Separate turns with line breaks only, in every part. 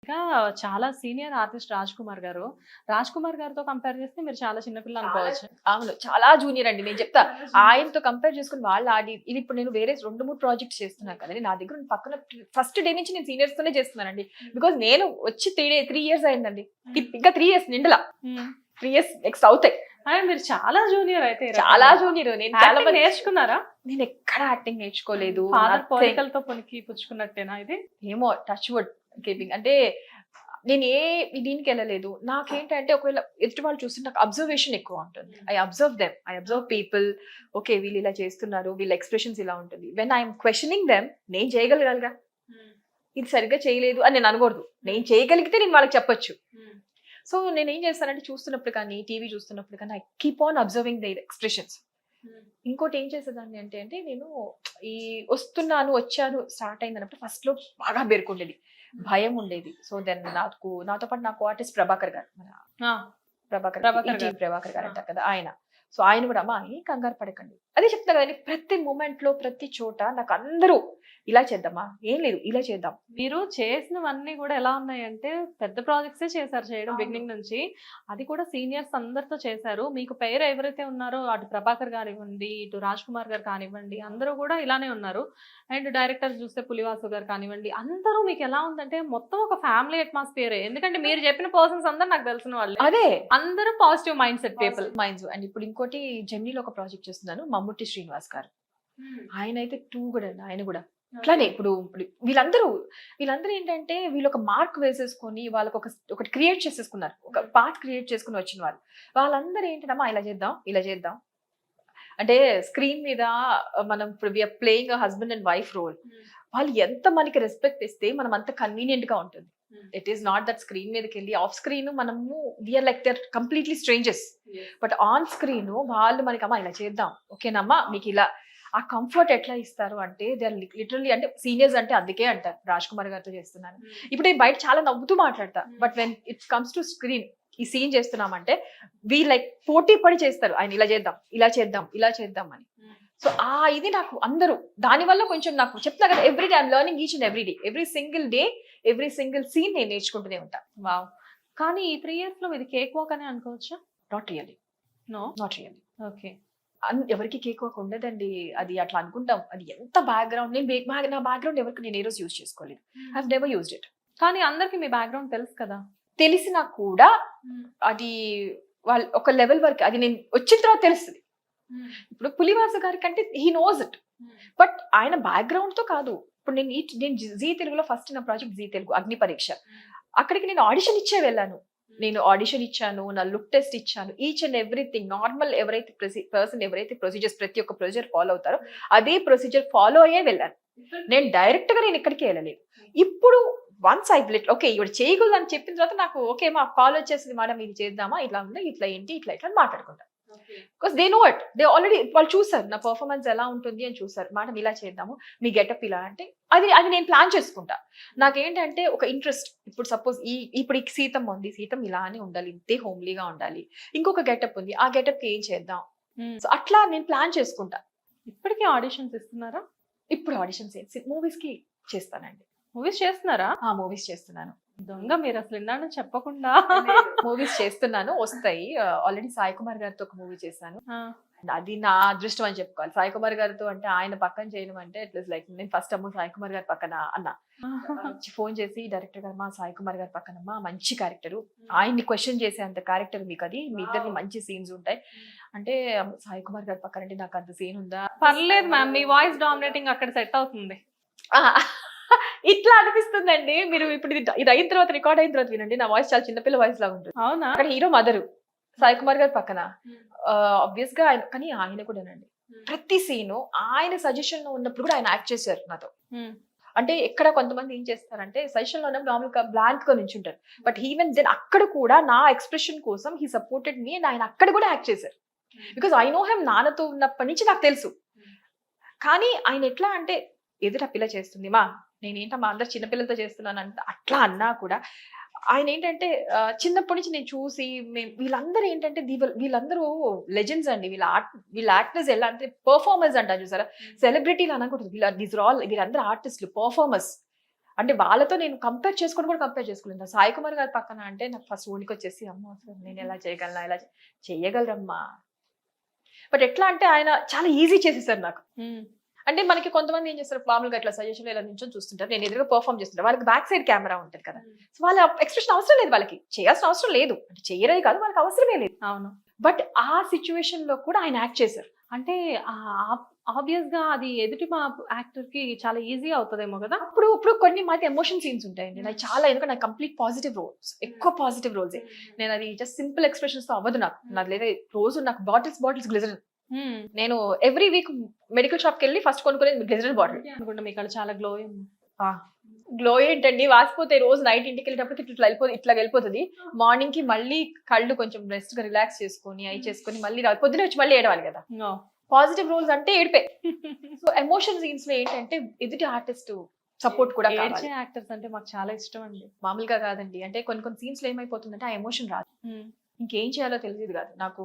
ఇంకా చాలా senior artist Raj Kumar గారు. రాజ్ కుమార్ గారితో కంపేర్ చేస్తే మీరు చాలా చిన్న పిల్ల అనుకోవచ్చు.
అవును. చాలా జూనియర్ అండి. నేను చెప్తా. ఆయనతో కంపేర్ చేసుకొని వాళ్ళు ఇది ఇప్పుడు నేను వేరే 2, 3 ప్రాజెక్ట్స్ చేస్తున్నాను కదండీ. నా దగ్గర పక్కన ఫస్ట్ డే నుంచి నేను సీనియర్స్ తోనే చేస్తున్నానండి. బికాజ్ నేను వచ్చి 3 ఇయర్స్ అయిందండి. ఇంకా 3 ఇయర్స్ నిండలా. 3 ఇయర్స్ నెక్స్ట్ అవుతాయి.
మీరు చాలా జూనియర్ అయితే.
చాలా జూనియర్. నేను చాలా మంది
నేర్చుకున్నారా?
నేను ఎక్కడ యాక్టింగ్ నేర్చుకోలేదు.
ఫాదర్ పోలికలతో పొనికి పుచ్చుకున్నట్టేనా ఇది?
ఏమో టచ్ వుడ్ కీపింగ్ అంటే నేను దీనికి వెళ్ళలేదు. నాకేంటంటే ఒకవేళ ఎదుటి వాళ్ళు చూస్తే నాకు అబ్జర్వేషన్ ఎక్కువ ఉంటుంది. I observe people. ఓకే, వీళ్ళు ఇలా చేస్తున్నారు, వీళ్ళ ఎక్స్ప్రెషన్స్ ఇలా ఉంటుంది. వెన్ ఐఎమ్ క్వశ్చనింగ్ దెమ్, నేను చేయగలగాలిగా. ఇది సరిగ్గా చేయలేదు అని నేను అనకూడదు. నేను చేయగలిగితే నేను వాళ్ళకి చెప్పొచ్చు. సో నేను ఏం చేస్తానంటే చూస్తున్నప్పుడు కానీ, టీవీ చూస్తున్నప్పుడు కానీ I keep on observing the expressions. ఇంకోటి ఏం చేసేదాన్ని అంటే నేను ఈ వచ్చాను స్టార్ట్ అయిందన్నప్పుడు ఫస్ట్ లో బాగా పేర్కొండేది, భయం ఉండేది. సో దెన్ నాతో పాటు నాకు ఆర్టిస్ట్ ప్రభాకర్ గారు, ప్రభాకర్ గారు అంటారు కదా ఆయన. సో ఆయన కూడా అమ్మా ఏం కంగారు పడకండి, అదే చెప్తా కదండి. ప్రతి మూమెంట్ లో ప్రతి చోట నాకు అందరూ ఇలా చేద్దామా, ఏం లేదు ఇలా చేద్దాం.
మీరు చేసినవన్నీ కూడా ఎలా ఉన్నాయంటే పెద్ద ప్రాజెక్ట్సే చేశారు చేయడం బిగినింగ్ నుంచి. అది కూడా సీనియర్స్ అందరితో చేశారు. మీకు పేరు ఎవరైతే ఉన్నారో అటు ప్రభాకర్ గారు ఇవ్వండి, ఇటు రాజ్ కుమార్ గారు కానివ్వండి, అందరూ కూడా ఇలానే ఉన్నారు. అండ్ డైరెక్టర్స్ చూస్తే పులివాసు గారు కానివ్వండి, అందరూ మీకు ఎలా ఉందంటే మొత్తం ఒక ఫ్యామిలీ అట్మాస్ఫియర్. ఎందుకంటే మీరు చెప్పిన పర్సన్స్ అందరూ నాకు తెలిసిన వాళ్ళు,
అదే
అందరూ positive mind set people.
Minds. And ఇప్పుడు ఇంకోటి జెమినీలో ఒక ప్రాజెక్ట్ చేస్తున్నాను, మమ్ముట్టి శ్రీనివాస్ గారు. ఆయన అయితే 2 కూడా అండి. ఆయన కూడా అట్లానే ఇప్పుడు వీళ్ళందరూ ఏంటంటే వీళ్ళు ఒక మార్క్ వేసేసుకొని వాళ్ళకి ఒకటి క్రియేట్ చేసేసుకున్నారు, ఒక పాత్ క్రియేట్ చేసుకుని వచ్చిన వాళ్ళందరూ ఏంటమ్మా ఇలా చేద్దాం అంటే స్క్రీన్ మీద మనం ఇప్పుడు we're playing husband and wife role. వాళ్ళు ఎంత మనకి రెస్పెక్ట్ ఇస్తే మనం అంత కన్వీనియంట్ గా ఉంటుంది. It is not that screen మీదకి వెళ్ళి ఆఫ్ స్క్రీన్ మనము we're like there completely strangers. But on screen వాళ్ళు మనకి అమ్మా ఇలా చేద్దాం, ఓకేనమ్మా మీకు ఇలా ఆ కంఫర్ట్ ఎట్లా ఇస్తారు అంటే దే ఆర్ లిటరల్లీ, అంటే సీనియర్స్ అంటే అందుకే అంటారు. రాజ్ కుమార్ గారితో చేస్తున్నాను ఇప్పుడు నేను బయట చాలా నవ్వుతూ మాట్లాడతా, but when it comes to screen ఈ సీన్ చేస్తున్నామంటే వీ లైక్ పోటీ పడి చేస్తారు. ఆయన ఇలా చేద్దాం అని. సో ఇది నాకు అందరూ దానివల్ల కొంచెం నాకు చెప్తున్నా కదా, every day I'm learning each and every day, every single scene నేను నేర్చుకుంటూనే ఉంటా.
వావ్. కానీ ఈ 3 years లో ఇది కేక్ వాక్ అని అనుకోవచ్చా?
Not really.
ఓకే.
ఎవరికి కేక్ వాక్ ఉండదండి. అది అట్లా అనుకుంటాం. అది ఎంత బ్యాక్గ్రౌండ్, నా బ్యాక్గ్రౌండ్ ఎవరికి నేను ఏ రోజు యూజ్ చేసుకోలేదు. I have never used it.
కానీ అందరికి మీ బ్యాక్గ్రౌండ్ తెలుసు కదా.
తెలిసినా కూడా అది వాళ్ళ ఒక లెవెల్ వరకు, అది నేను వచ్చిన తర్వాత తెలుస్తుంది. ఇప్పుడు పులివాసు గారి కంటే హీ నోస్ ఇట్, బట్ ఆయన బ్యాక్గ్రౌండ్ తో కాదు. ఇప్పుడు నేను జీ తెలుగులో ఫస్ట్ నా ప్రాజెక్ట్ జీ తెలుగు అగ్ని పరీక్ష, అక్కడికి నేను ఆడిషన్ ఇచ్చే వెళ్ళాను. నేను ఆడిషన్ ఇచ్చాను, నా లుక్ టెస్ట్ ఇచ్చాను, ఈచ్ అండ్ ఎవ్రీథింగ్. నార్మల్ ఎవరైతే ప్రొసీజర్స్ ప్రతి ఒక్క ప్రొసీజర్ ఫాలో అవుతారో అదే ప్రొసీజర్ ఫాలో అయ్యే వెళ్ళాను. నేను డైరెక్ట్ గా నేను ఎక్కడికి వెళ్ళలేదు. ఇప్పుడు వన్స్ ఐ బ్లెట్ ఓకే ఇవి చేయకూడదు అని చెప్పిన తర్వాత నాకు ఓకే మా కాల్ వచ్చేసింది, మేడం ఇది చేద్దామా, ఇట్లా ఉంది, ఇట్లా ఏంటి, ఇట్లా అని మాట్లాడుకుంటాం. Because they know it, they already వాళ్ళు చూసారు నా పర్ఫార్మెన్స్ ఎలా ఉంటుంది అని చూసారు. మేడం ఇలా చేద్దాము, మీ గెటప్ ఇలా అంటే అది నేను ప్లాన్ చేసుకుంటా. నాకేంటంటే ఒక ఇంట్రెస్ట్. ఇప్పుడు సపోజ్ ఇప్పుడు సీతమ్మ ఉంది, సీతం ఇలానే ఉండాలి, ఇంతే హోమ్లీగా ఉండాలి. ఇంకొక గెటప్ ఉంది, ఆ గెటప్ ఏం చేద్దాం. సో అట్లా నేను ప్లాన్ చేసుకుంటా.
ఇప్పటికీ ఆడిషన్స్ ఇస్తున్నారా?
ఇప్పుడు ఆడిషన్స్ మూవీస్ కి చేస్తానండి.
మూవీస్ చేస్తున్నారా?
మూవీస్ చేస్తున్నాను.
దొంగ, మీరు అసలు ఇందాక చెప్పకుండా
మూవీస్ చేస్తున్నాను, వస్తాయి. ఆల్రెడీ సాయి కుమార్ గారితో ఒక మూవీ చేశాను. అది నా అదృష్టం అని చెప్పుకోవాలి. సాయి కుమార్ గారితో అంటే ఆయన పక్కన చేయడం అంటే ఇట్ వాస్ లైక్ నేను ఫస్ట్ సాయి కుమార్ గారి పక్కన అన్నా ఫోన్ చేసి, డైరెక్టర్ గారు మా సాయి కుమార్ గారి పక్కనమ్మా మంచి క్యారెక్టర్, ఆయన్ని క్వశ్చన్ చేసే అంత క్యారెక్టర్ మీకు, అది మీ ఇద్దరికి మంచి సీన్స్ ఉంటాయి అంటే సాయి కుమార్ గారి పక్కన అంటే నాకు అంత సీన్ ఉందా?
పర్లేదు మ్యామ్, మీ వాయిస్ డామినేటింగ్ అక్కడ సెట్ అవుతుంది.
ఇట్లా అనిపిస్తుందండి. మీరు ఇప్పుడు ఇది అయిన తర్వాత, రికార్డ్ అయిన తర్వాత వినండి, నా వాయిస్ చాలా చిన్నపిల్ల వాయిస్ లాగా ఉంటుంది.
అవునా?
అక్కడ హీరో మదరు సాయి కుమార్ గారి పక్కన ఆబ్వియస్ గా ఆయన, కానీ ఆయన కూడానండి ప్రతి సీను ఆయన సజెషన్ లో ఉన్నప్పుడు కూడా ఆయన యాక్ట్ చేశారు నాతో. అంటే ఎక్కడ కొంతమంది ఏం చేస్తారంటే సజెషన్ లో ఉన్నప్పుడు నార్మల్ గా బ్లాంక్ గా నించుంటారు, బట్ ఈవెన్ దెన్ అక్కడ కూడా నా ఎక్స్ప్రెషన్ కోసం హీ సపోర్టెడ్ మీ అండ్ ఆయన అక్కడ కూడా యాక్ట్ చేశారు. బికాస్ ఐ నో హెమ్, నాన్నతో ఉన్నప్పటి నుంచి నాకు తెలుసు. కానీ ఆయన ఎట్లా అంటే ఎదుట పిల్ల చేస్తుంది మా, నేనేంటమ్మా అందరు చిన్నపిల్లలతో చేస్తున్నాను అంటే అట్లా అన్నా కూడా ఆయన ఏంటంటే చిన్నప్పటి నుంచి నేను చూసి వీళ్ళందరూ ఏంటంటే వీళ్ళందరూ లెజెండ్స్ అండి. వీళ్ళ యాక్టర్స్ ఎలా అంటే పర్ఫార్మర్స్ అంటారు చూసారా, సెలబ్రిటీలు అనకూడదు. వీళ్ళందరూ ఆర్టిస్టులు, పర్ఫార్మర్స్. అంటే వాళ్ళతో నేను కంపేర్ చేసుకోలేదు. సాయి కుమార్ గారి పక్కన అంటే నాకు ఫస్ట్ ఊనికి వచ్చేసి అమ్మో అసలు నేను ఎలా చేయగలనా, ఎలా చేయగలరమ్మా. బట్ ఎట్లా అంటే ఆయన చాలా ఈజీ చేసేసారు నాకు. అంటే మనకి కొంతమంది ఏం చేస్తారు, మామూలుగా ఇట్లా సజెషన్ ఇలా నుంచి చూస్తుంటారు, నేను ఎదురుగా పర్ఫామ్ చేస్తుంటారు, వాళ్ళకి బ్యాక్ సైడ్ కెమెరా ఉంటుంది కదా, సో వాళ్ళ ఎక్స్ప్రెషన్ అవసరం లేదు, వాళ్ళకి చేయాల్సిన అవసరం లేదు, అంటే చేయరని కాదు, వాళ్ళకి అవసరమే లేదు.
అవును.
బట్ ఆ సిచ్యువేషన్ లో కూడా ఆయన యాక్ట్ చేశారు.
అంటే ఆబ్వియస్ గా అది ఎదుటి మా యాక్టర్ కి చాలా ఈజీ అవుతుందేమో కదా.
ఇప్పుడు కొన్ని మాది ఎమోషన్ సీన్స్ ఉంటాయండి, నాకు చాలా, ఎందుకంటే నాకు కంప్లీట్ పాజిటివ్ రోల్స్, ఎక్కువ పాజిటివ్ రోల్సే. నేను అది జస్ట్ సింపుల్ ఎక్స్ప్రెషన్స్ తో అవ్వదు నాకు లేదా రోజు నాకు బాటిల్స్ గ్లిజరిన్. నేను ఎవ్రీ వీక్ మెడికల్ షాప్ కి వెళ్ళి ఫస్ట్ కొనుక్కునేది గ్లిజరిన్ బాటిల్.
అనుకుంటా మీకు అక్కడ చాలా గ్లో
గ్లో ఏంటండి, వాసిపోతే రోజు నైట్ ఇంటికి వెళ్ళేటప్పటికి ఇట్లా వెళ్ళిపోతుంది. మార్నింగ్ కి మళ్ళీ కళ్ళు కొంచెం రెస్ట్ గా రిలాక్స్ చేసుకొని అవి చేసుకొని మళ్ళీ పొద్దున వచ్చి మళ్ళీ ఏడవాలి కదా. పాజిటివ్ రోల్స్ అంటే ఏడిపే. సో ఎమోషన్ సీన్స్ లో ఏంటంటే ఎదుటి ఆర్టిస్ట్ సపోర్ట్ కూడా కావాలి.
యాక్టర్స్ అంటే మాకు చాలా ఇష్టం అండి.
మామూలుగా కాదండి, అంటే కొన్ని సీన్స్ లో ఏమైపోతుందంటే ఆ ఎమోషన్ రాదు, ఇంకేం చేయాలో తెలియదు కాదు నాకు.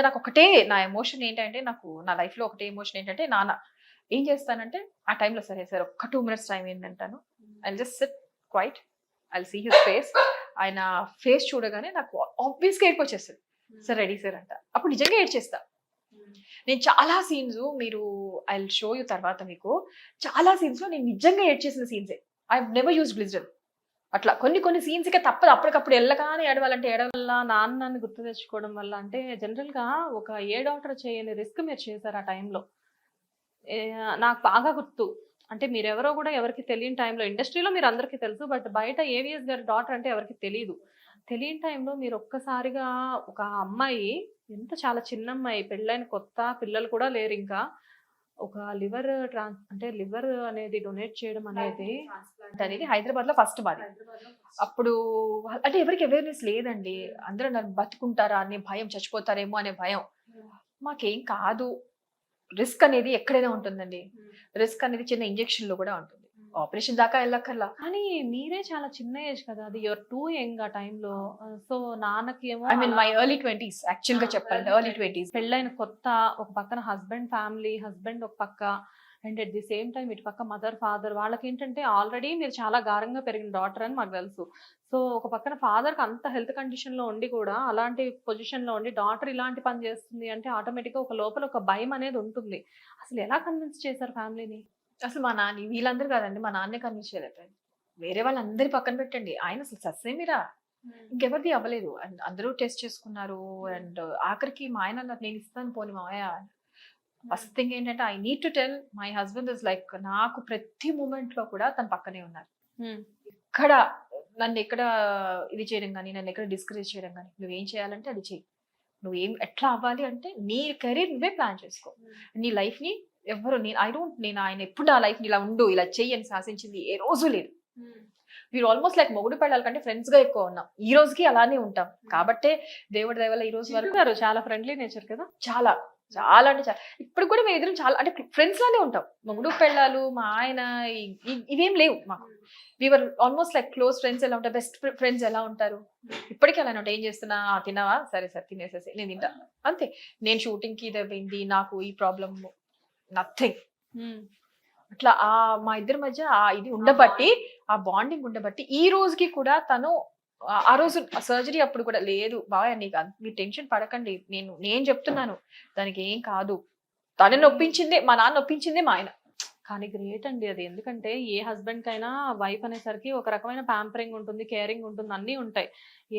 నాకు ఒకటే నా ఎమోషన్ ఏంటంటే, నాకు నా లైఫ్ లో ఒకటే ఎమోషన్ ఏంటంటే, నాన్న ఏం చేస్తానంటే ఆ టైంలో సరే సార్ ఒక్క 2 minutes టైం ఏంటంటాను, I just sit quiet, I see his face. ఆయన ఫేస్ చూడగానే నాకు ఆబ్వియస్ గా ఏడ్పొచ్చేస్తుంది, సార్ రెడీ సార్ అంట. అప్పుడు నిజంగా ఏడ్చేస్తా. నేను చాలా సీన్స్, మీరు ఐ విల్ షో యూ తర్వాత, మీకు చాలా సీన్స్ లో నేను నిజంగా ఏడ్చేసిన సీన్సే. I never use glycerine. అట్లా కొన్ని సీన్స్ కి తప్పదు, అప్పటికప్పుడు వెళ్ళగానే ఏడవాలంటే ఏడవల్ల.
నాన్నని గుర్తు తెచ్చుకోవడం వల్ల, అంటే జనరల్ గా ఒక ఏ డాక్టర్ చేయని రిస్క్ మీరు చేశారు ఆ టైంలో. నాకు బాగా గుర్తు, అంటే మీరెవరో కూడా ఎవరికి తెలియని టైంలో, ఇండస్ట్రీలో మీరు అందరికీ తెలుసు, బట్ బయట ఏవిఎస్ గారి డాటర్ అంటే ఎవరికి తెలియదు. తెలియని టైంలో మీరు ఒక్కసారిగా ఒక అమ్మాయి, ఎంత చాలా చిన్న అమ్మాయి, పెళ్ళైన కొత్త, పిల్లలు కూడా లేరు ఇంకా, ఒక లివర్ అనేది డొనేట్ చేయడం అనేది
హైదరాబాద్ లో ఫస్ట్ మాది. అప్పుడు అంటే ఎవరికి అవేర్నెస్ లేదండి, అందరూ నన్ను బతుకుంటారా అనే భయం, చచ్చిపోతారేమో అనే భయం. మాకేం కాదు, రిస్క్ అనేది ఎక్కడైనా ఉంటుందండి, రిస్క్ అనేది చిన్న ఇంజెక్షన్ లో కూడా ఉంటుంది, ఆపరేషన్ దాకా వెళ్ళక్కర్లా.
కానీ మీరే చాలా చిన్న ఏజ్ కదా, అది యువర్ టూ యంగ్ ఆ టైంలో. సో నాన్నకి ఏమో
I mean my early 20s, actual గా చెప్పాలంటే ఎర్లీ 20s.
పెళ్ళైన కొత్త, ఒక పక్కన హస్బెండ్ ఒక పక్క, and at the same time ఇటు పక్క మదర్ ఫాదర్, వాళ్ళకి ఏంటంటే ఆల్రెడీ మీరు చాలా గారంగా పెరిగిన డాటర్ అని మాకు తెలుసు. సో ఒక పక్కన ఫాదర్కి అంత హెల్త్ కండిషన్ లో ఉండి కూడా, అలాంటి పొజిషన్ లో ఉండి డాటర్ ఇలాంటి పని చేస్తుంది అంటే ఆటోమేటిక్ గా ఒక లోపల ఒక భయం అనేది ఉంటుంది. అసలు ఎలా కన్విన్స్ చేశారు ఫ్యామిలీని?
అసలు మా నాన్న, వీళ్ళందరూ కాదండి, మా నాన్నే కన్విన్స్ చేయలేదు. వేరే వాళ్ళందరి పక్కన పెట్టండి, ఆయన అసలు సస్సేమిరా ఇంకెవరిది అవ్వలేదు. అండ్ అందరూ టెస్ట్ చేసుకున్నారు. అండ్ ఆఖరికి మా ఆయన అన్నారు, నేను ఇస్తాను పోనీ మావయ్య. ఫస్ట్ థింగ్ ఏంటంటే, I need to tell my husband is like, నాకు ప్రతి మూమెంట్ లో కూడా తన పక్కనే ఉన్నారు. ఇక్కడ నన్ను ఎక్కడ ఇది చేయడం కానీ, నన్ను ఎక్కడ డిస్కరేజ్ చేయడం కానీ, నువ్వేం చేయాలంటే అది చెయ్యి, నువ్వేం ఎట్లా అవ్వాలి అంటే నీ కెరీర్ నువ్వే ప్లాన్ చేసుకో, నీ లైఫ్ ని ఎవరు, నేను ఆయన ఎప్పుడు నా లైఫ్ ని ఇలా ఉండు, ఇలా చెయ్యి అని శాసించింది ఏ రోజు లేదు. వీరు ఆల్మోస్ట్ లైక్ మొగుడు పెళ్ళాలి కంటే ఫ్రెండ్స్ గా ఎక్కువ ఉన్నాం, ఈ రోజుకి అలానే ఉంటాం. కాబట్టే దేవుడి దయ వల్ల ఈ రోజు వరకు
చాలా ఫ్రెండ్లీ నేచర్ కదా,
చాలా చాలా అంటే చాలా. ఇప్పుడు కూడా మేము ఎదురు చాలా అంటే ఫ్రెండ్స్ లానే ఉంటాం, మొగుడు పెళ్ళాలు, మా ఆయన, ఇవేం లేవు మాకు. We're almost like close friends ఎలా ఉంటారు, బెస్ట్ ఫ్రెండ్స్ ఎలా ఉంటారు, ఇప్పటికీ అలానే ఉంటాయి. ఏం చేస్తున్నా, తిన్నావా, సరే సార్ తినేసేసి నేను తింటా అంతే. నేను షూటింగ్ కి ఇదైంది, నాకు ఈ ప్రాబ్లమ్ నథింగ్. అట్లా మా ఇద్దరి మధ్య ఇది ఉండబట్టి, ఆ బాండింగ్ ఉండబట్టి ఈ రోజుకి కూడా తను, ఆ రోజు సర్జరీ అప్పుడు కూడా లేదు బావయ్య, మీరు టెన్షన్ పడకండి, నేను చెప్తున్నాను దానికి ఏం కాదు, తనని ఒప్పించిందే మా నాన్న, ఒప్పించిందే మా ఆయన.
కానీ గ్రేట్ అండి అది, ఎందుకంటే ఏ హస్బెండ్ కైనా వైఫ్ అనేసరికి ఒక రకమైన ప్యాంపరింగ్ ఉంటుంది, కేరింగ్ ఉంటుంది, అన్నీ ఉంటాయి.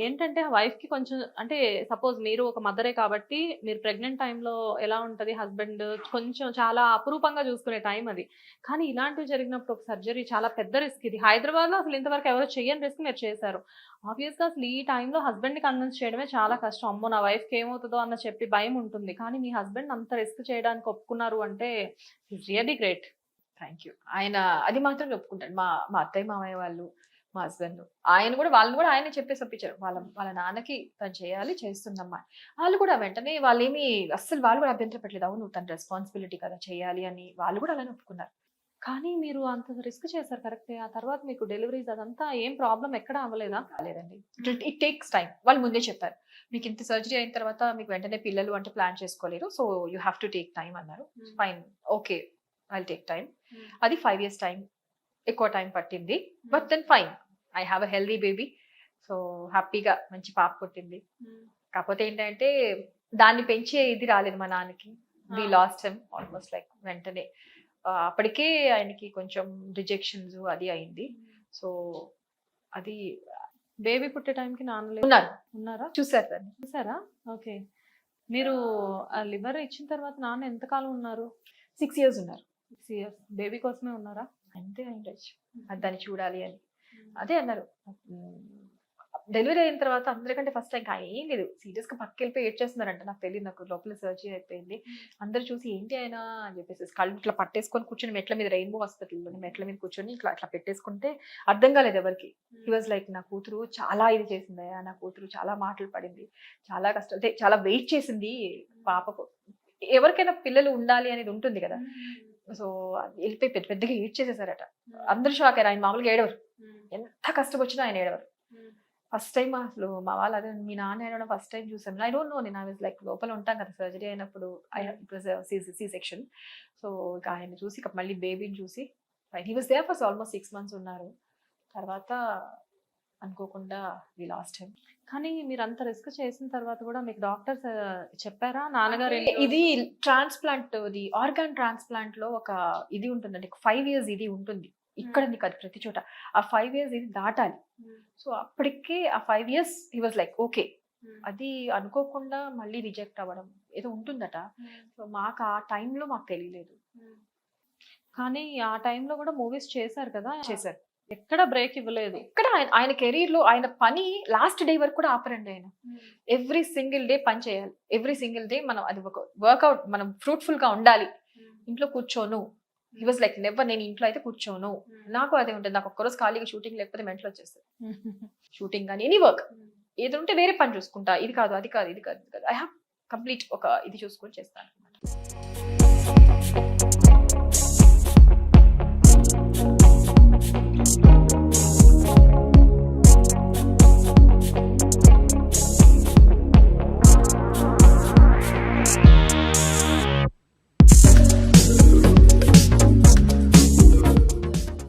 ఏంటంటే ఆ వైఫ్ కి కొంచెం, అంటే సపోజ్ మీరు ఒక మదరే కాబట్టి, మీరు ప్రెగ్నెంట్ టైంలో ఎలా ఉంటుంది, హస్బెండ్ కొంచెం చాలా అపురూపంగా చూసుకునే టైం అది. కానీ ఇలాంటివి జరిగినప్పుడు ఒక సర్జరీ చాలా పెద్ద రిస్క్. ఇది హైదరాబాద్ లో అసలు ఇంతవరకు ఎవరు చెయ్యని రిస్క్ మీరు చేశారు. ఆబ్వియస్ గా అసలు ఈ టైంలో హస్బెండ్ ని కన్విన్స్ చేయడమే చాలా కష్టం. అమ్మో నా వైఫ్ కి ఏమవుతుందో అన్న చెప్పి భయం ఉంటుంది. కానీ మీ హస్బెండ్ అంత రిస్క్ చేయడానికి ఒప్పుకున్నారు అంటే it's really great.
Thank you. ఆయన అది మాత్రం ఒప్పుకుంటాడు. మా అత్తయ్య మామయ్య వాళ్ళు, మా హస్బెండ్, వాళ్ళని కూడా ఆయన చెప్పేసి ఒప్పించారు. వాళ్ళ నాన్నకి తను చేయాలి, చేస్తుందమ్మా. వాళ్ళు కూడా వెంటనే వాళ్ళేమి అస్సలు వాళ్ళు కూడా అభ్యంతరం పెట్టలేదు. అవును తన రెస్పాన్సిబిలిటీ కదా చేయాలి అని, వాళ్ళు కూడా అలానే ఒప్పుకున్నారు.
కానీ మీరు అంత రిస్క్ చేశారు కరెక్టే. ఆ తర్వాత మీకు డెలివరీస్ అదంతా ఏం ప్రాబ్లం ఎక్కడ అవ్వలేదా?
కాలేదండి. It takes time. వాళ్ళు ముందే చెప్పారు, మీకు ఇంత సర్జరీ అయిన తర్వాత మీకు వెంటనే పిల్లలు అంటే ప్లాన్ చేసుకోలేరు, so you have to take time అన్నారు. Fine, okay, I'll take time. అది 5 years టైం ఎక్కువ టైం పట్టింది. But then fine, I have a healthy baby. So హ్యాపీగా మంచి పాప పుట్టింది. కాకపోతే ఏంటంటే దాన్ని పెంచే ఇది రాలేదు మా నాన్నకి. వి లాస్ట్ హిమ్ ఆల్మోస్ట్ లైక్ వెంటనే. అప్పటికే ఆయనకి కొంచెం రిజెక్షన్స్ అది అయింది. సో అది
బేబీ పుట్టే టైంకి నాన్న
ఉన్నారు,
ఉన్నారా?
చూసారు దాన్ని.
చూసారా? ఓకే. మీరు లివర్ ఇచ్చిన తర్వాత నాన్న ఎంతకాలం ఉన్నారు?
6 years ఉన్నారు.
6 years. బేబీ కోసమే ఉన్నారా?
అంతే ఉండొచ్చు, అది దాన్ని చూడాలి అని. అదే అన్నారు. డెలివరీ అయిన తర్వాత అందరికంటే ఫస్ట్ ఇంకా ఏం లేదు, సీరియస్ గా పక్కకి వెళ్ళిపోయి ఏడ్చేస్తున్నారంట. నాకు తెలియదు, నాకు లోపల సర్జరీ అయిపోయింది. అందరు చూసి ఏంటి ఆయన అని చెప్పేసి కళ్ళు ఇట్లా పట్టేసుకొని కూర్చొని మెట్ల మీద, రెయిన్బో హాస్పిటల్లో మెట్ల మీద కూర్చొని ఇట్లా అట్లా పెట్టేసుకుంటే అర్థం కాలేదు ఎవరికి. హీ వాజ్ లైక్, నా కూతురు చాలా ఇది చేసిందయ్యా, నా కూతురు చాలా మాటలు పడింది, చాలా కష్టం, అంటే చాలా వెయిట్ చేసింది పాపకు. ఎవరికైనా పిల్లలు ఉండాలి అనేది ఉంటుంది కదా. సో వెళ్ళిపోయి పెద్ద పెద్దగా ఏడ్ చేసేసారట. అందరూ షాక్ అయ్యారు. ఆయన మామూలుగా ఏడవరు, ఎంత కష్టం వచ్చినా ఆయన ఏడవరు. ఫస్ట్ టైం అసలు మా వాళ్ళు అదే, మీ నాన్న ఏడవడం ఫస్ట్ టైం చూసాను. ఐ డోంట్ నో, నేను ఐ వాజ్ లైక్ లోపల ఉంటాం కదా సర్జరీ అయినప్పుడు. It was C section. So ఇక ఆయన చూసి ఇక మళ్ళీ బేబీని చూసి he was there for almost 6 months ఉన్నారు. తర్వాత అనుకోకుండా వి లాస్ట్ హిమ్.
కానీ మీరు అంత రిస్క్ చేసిన తర్వాత కూడా మీకు డాక్టర్స్ చెప్పారా నాన్నగారు
ఇది ట్రాన్స్ప్లాంట్, ఇది ఆర్గాన్ ట్రాన్స్ప్లాంట్ లో ఒక ఇది ఉంటుందండి, 5 years ఇది ఉంటుంది. ఇక్కడ నీకు అది ప్రతి చోట ఆ 5 years ఇది దాటాలి. సో అప్పటికే ఆ 5 years he was like okay. అది అనుకోకుండా మళ్ళీ రిజెక్ట్ అవ్వడం ఏదో ఉంటుందట. సో మాకు ఆ టైంలో మాకు తెలియలేదు.
కానీ ఆ టైంలో కూడా మూవీస్ చేశారు కదా,
చేశారు,
ఎక్కడ బ్రేక్ ఇవ్వలేదు.
ఇక్కడ ఆయన కెరీర్ లో ఆయన పని లాస్ట్ డే వరకు కూడా ఆపరండి ఆయన. ఎవ్రీ సింగిల్ డే పని చేయాలి, ఎవ్రీ సింగిల్ డే మనం అది ఒక వర్కౌట్, మనం ఫ్రూట్ఫుల్ గా ఉండాలి. ఇంట్లో కూర్చోను, హీ వాజ్ లైక్ నెవర్, నేను ఇంట్లో అయితే కూర్చోను. నాకు అదే ఉంటుంది, నాకు ఒక్కరోజు ఖాళీగా షూటింగ్ లేకపోతే మెంటల్ వచ్చేస్తుంది. షూటింగ్ కానీ ఎనీ వర్క్ ఏది ఉంటే వేరే పని చూసుకుంటా, ఇది కాదు అది కాదు ఇది కాదు, ఐ హావ్ కంప్లీట్ ఒక ఇది చూసుకొని చేస్తాను.